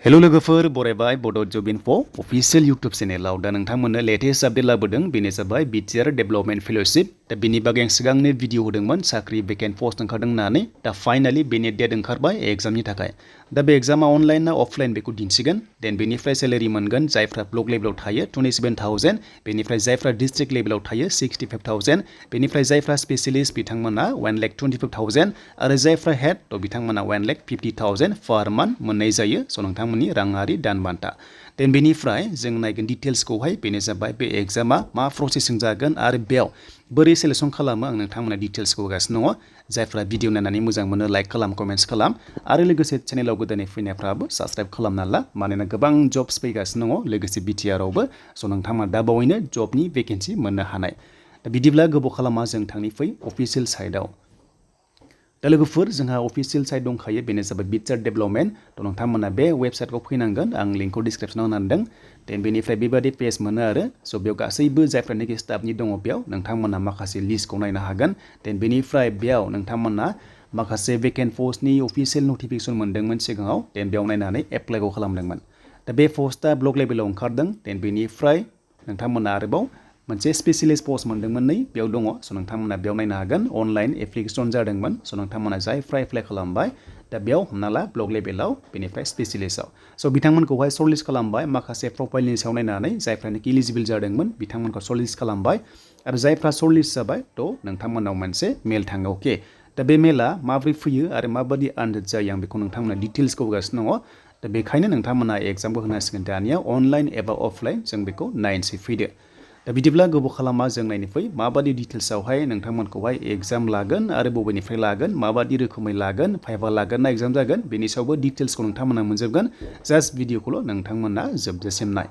hello लोगोफोर बरायबाय बड' जब info official YouTube चेनेलाव दा नोंथांमोननो लेटेस्ट आपडेट लाबोदों बेनो जाबाय BTR डेभलपमेन्ट फेल'शिप दा बिनि बागै आं सिगांनो भिडिअ होदोंमोन साख्रि भेकेन्ट पस्ट ओंखारदों होननानै दा फाइनालि बेनि डेट ओंखारबाय एग्जामनि थाखाय दा बे एग्जामा अनलाइन ना अफलाइन बेखौ दिन्थिगोन देन बेनिफ्राय सेलेरि मोनगोन जायफ्रा ब्लक लेभेलाव थायो 27,000 बेनिफ्राय जायफ्रा डिस्ट्रिक्ट लेभेलाव थायो 65,000 बेनिफ्राय जायफ्रा स्पेशलिस्ट बिथांमोना 1,25,000 आरो जायफ्रा हेड थ' बिथांमोना 1,50,000 पार मान्थ मोननाय जायो स' नोंथांमोननि राङारि दान बान्था देन बेनिफ्राय जों नायगोन डिटेल्सखौहाय बेनो जाबाय बे एग्जामा मा प्रसेसिं जागोन आरो बेयाव बोरै सेलेक्सन खालामो आं नोंथांमोना डिटेल्सखौ होगासिनो दङ जायफ्रा भिडिअ नायनानै मोजां मोनो लाइक खालाम कमेन्ट्स खालाम आरो लोगोसे चेनेलाव गोदानै फैनायफ्राबो साबस्क्राइब खालामना ला मानोना गोबां जब्स फैगासिनो दङ लोगोसे BTR आवबो स' नोंथांमोना दा बावैनो जबनि भेकेन्सि मोननो हानाय दा बिदिब्ला गोबाव खालामा जों थांनि फै अफिशियेल साइटआव दा लोगोफोर जोंहा अफिशियेल साइट दंखायो बेनो जाबाय BTR डेभलपमेन्ट थ' नोंथांमोना बे वेबसाइटखौ फैनांगोन आं लिंकखौ डिसक्रिप्सनाव होनानै देन बेनिफ्राय बेबादि पेज मोनो आरो स' बेयाव गासैबो जायफ्रानोखि स्टाफनि दङ बेयाव नोंथांमोना माखासे लिस्टखौ नायनो हागोन देन बेनिफ्राय बेयाव नोंथांमोना माखासे भेकेन्ट पस्टनि अफिशियेल नटिफिकेसन मोनदोंमोन सिगाङाव देन बेयाव नायनानै एप्लाइखौ खालामदोंमोन दा बे पस्टआ ब्लक लेभेलाव ओंखारदों देन बेनिफ्राय नोंथांमोना आरोबाव मोनसे स्पेशलिस्ट पस्ट मोनदोंमोन नै बेयाव दङ स' नोंथांमोना बेयाव नायनो हागोन अनलाइन एप्लिकेसन जादोंमोन स' नोंथांमोना जायफ्रा एप्लाइ खालामबाय दा बेयाव हमना ला ब्लक लेभेलाव बेनिफ्राय स्पेशलिस्टआव स' बिथांमोनखौहाय सर्टलिस्ट खालामबाय माखासे प्रफाइलनि सायाव नायनानै जायफ्रानोखि इलिजिबल जादोंमोन बिथांमोनखौ सर्टलिस्ट खालामबाय आरो जायफ्रा सर्टलिस्ट जाबाय थ' नोंथांमोनाव मोनसे मेल थाङो अके दा बे मेला माबोरै फैयो आरो माबादि आनजाद जायो आं बेखौ नोंथांमोना डिटेल्सखौ होगासिनो दङ दा बेखायनो नोंथांमोना एग्जामबो होनांसिगोन दानिया अनलाइन एबा अफलाइन जों बेखौ नायनोसै फैदो दा बिदिब्ला गोबाव खालामा जों नायनो फै माबादि डिटेल्सआवहाय नोंथांमोनखौहाय एग्जाम लागोन आरो बबेनिफ्राय लागोन माबादि रोखोमै लागोन फाइभा लागोन ना एग्जाम जागोन बेनि सायावबो डिटेल्सखौ नोंथांमोना मोनजोबगोन जास्ट भिडिअखौल' नोंथांमोना जोबजासिम नाय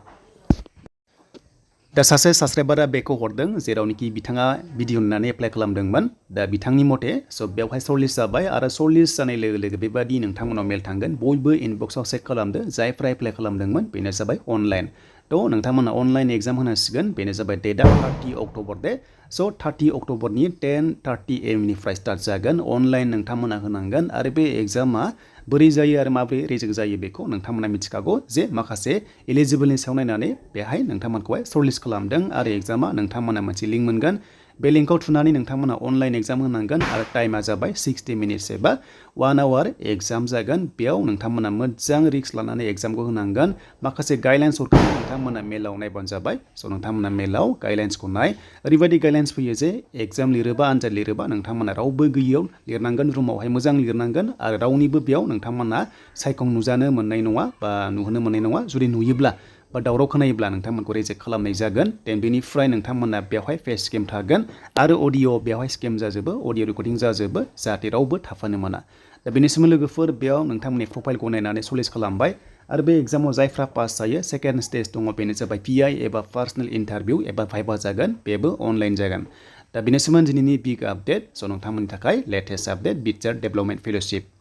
दा सासे साबस्क्राइबारा बेखौ हरदों जेरावनोखि बिथाङा भिडिअ नुनानै एप्लाइ खालामदोंमोन दा बिथांनि मथे स' बेवहाय सर्टलिस्ट जाबाय आरो सर्टलिस्ट जानाय लोगो लोगो बेबादि नोंथांमोनाव मेल थांगोन बयबो इनबक्सआव चेक खालामदो जायफ्रा एप्लाइ खालामदोंमोन बेनो जाबाय अनलाइन थ' नोंथांमोना अनलाइन एग्जाम होनांसिगोन बेनो जाबाय डेटआ 30 अक्ट'बर दे स' 30 अक्ट'बरनि 10:30 AM निफ्राय स्टार्ट जागोन अनलाइन नोंथांमोना होनांगोन आरो बे एग्जामा बोरै जायो आरो माबोरै रेजेक्ट जायो बेखौ नोंथांमोना मिथिखागौ जे माखासे एलिजिबोलनि सायाव नायनानै बेहाय नोंथांमोनखौहाय सर्टलिस्ट खालामदों आरो एग्जामा नोंथांमोना मोनसे लिंक मोनगोन बे लिंकआव थुनानै नोंथांमोना अनलाइन एग्जाम होनांगोन आरो टाइमा जाबाय 60 मिनिट्स एबा 1 आवार एग्जाम जागोन बेयाव नोंथांमोना मोजां रिस्क लानानै एग्जामखौ होनांगोन माखासे गाइडलाइन्सफोरखौ नोंथांमोना मेलाव नायबानो जाबाय स' नोंथांमोना मेलाव गाइडलाइन्सखौ नाय ओरैबायदि गाइडलाइन्स फैयो जे एग्जाम लिरोबा आनजाद लिरोबा नोंथांमोना रावबो गैयियाव लिरनांगोन रुमावहाय मोजां लिरनांगोन आरो रावनिबो बेयाव नोंथांमोना सायखं नुजानो मोननाय नङा बा नुहोनो मोननाय नङा जुदि नुयोब्ला बा दावराव खोनायोब्ला नोंथांमोनखौ रिजेक्ट खालामनाय जागोन देन बेनिफ्राय नोंथांमोना बेवहाय फेस स्केम थागोन आरो अडिअ बेवहाय स्केम जाजोबो अडिअ रेकर्डिं जाजोबो जाहाथे रावबो थाफानो मोना दा बेनि सोमोन्दै लोगोफोर बेयाव नोंथांमोननि प्रफाइलखौ नायनानै सर्टलिस्ट खालामबाय आरो बे एग्जामाव जायफ्रा पास जायो सेकेन्ड स्टेज दङ बेनो जाबाय PI एबा पार्सनेल इन्टारभिउ एबा भाइभा जागोन बेबो अनलाइन जागोन दा बेनि सोमोन्दै दिनैनि बिग आपडेट स' नोंथांमोननि थाखाय latest update BTR development fellowship